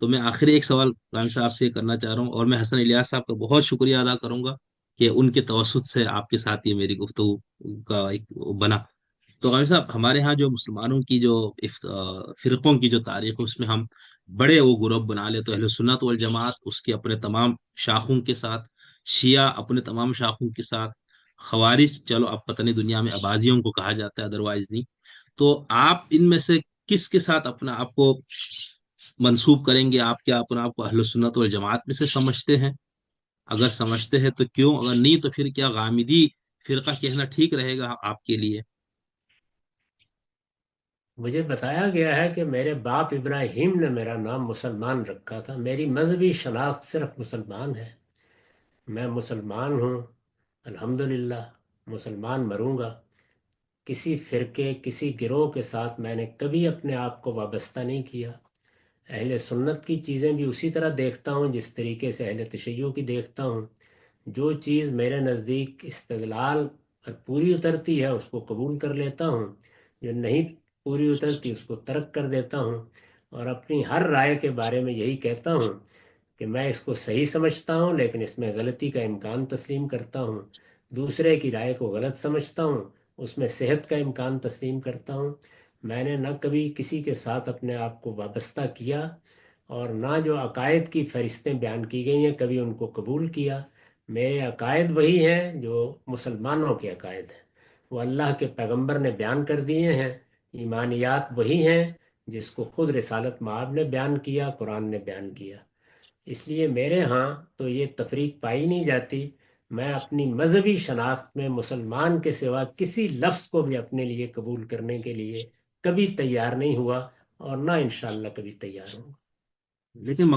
تو میں آخری ایک سوال رام صاحب سے کرنا چاہ رہا ہوں، اور میں حسن الیاس صاحب کا بہت شکریہ ادا کروں گا کہ ان کے توسط سے آپ کے ساتھ یہ میری گفتگو کا ایک وہ بنا۔ تو غالب صاحب، ہمارے ہاں جو مسلمانوں کی جو فرقوں کی جو تاریخ ہے، اس میں ہم بڑے وہ گروپ بنا لے تو اہل سنت والجماعت اس کے اپنے تمام شاخوں کے ساتھ، شیعہ اپنے تمام شاخوں کے ساتھ، خوارج چلو اب پتہ نہیں دنیا میں اباضیوں کو کہا جاتا ہے، ادروائز نہیں۔ تو آپ ان میں سے کس کے ساتھ اپنا آپ کو منسوب کریں گے؟ آپ کیا اپنا آپ کو اہل سنت والجماعت میں سے سمجھتے ہیں؟ اگر سمجھتے ہیں تو کیوں؟ اگر نہیں تو پھر کیا غامدی فرقہ کہنا ٹھیک رہے گا آپ کے لیے؟ مجھے بتایا گیا ہے کہ میرے باپ ابراہیم نے میرا نام مسلمان رکھا تھا، میری مذہبی شناخت صرف مسلمان ہے، میں مسلمان ہوں، الحمدللہ، مسلمان مروں گا۔ کسی فرقے کسی گروہ کے ساتھ میں نے کبھی اپنے آپ کو وابستہ نہیں کیا۔ اہل سنت کی چیزیں بھی اسی طرح دیکھتا ہوں جس طریقے سے اہل تشیع کی دیکھتا ہوں۔ جو چیز میرے نزدیک استدلال پر پوری اترتی ہے اس کو قبول کر لیتا ہوں، جو نہیں پوری اترتی اس کو ترک کر دیتا ہوں، اور اپنی ہر رائے کے بارے میں یہی کہتا ہوں کہ میں اس کو صحیح سمجھتا ہوں لیکن اس میں غلطی کا امکان تسلیم کرتا ہوں، دوسرے کی رائے کو غلط سمجھتا ہوں، اس میں صحت کا امکان تسلیم کرتا ہوں۔ میں نے نہ کبھی کسی کے ساتھ اپنے آپ کو وابستہ کیا، اور نہ جو عقائد کی فہرستیں بیان کی گئی ہیں کبھی ان کو قبول کیا۔ میرے عقائد وہی ہیں جو مسلمانوں کے عقائد ہیں، وہ اللہ کے پیغمبر نے بیان کر دیے ہیں۔ ایمانیات وہی ہیں جس کو خود رسالت مآب نے بیان کیا، قرآن نے بیان کیا۔ اس لیے میرے ہاں تو یہ تفریق پائی نہیں جاتی۔ میں اپنی مذہبی شناخت میں مسلمان کے سوا کسی لفظ کو بھی اپنے لیے قبول کرنے کے لیے کبھی تیار نہیں ہوا، اور نہ انشاءاللہ کبھی تیار ہوں۔ لیکن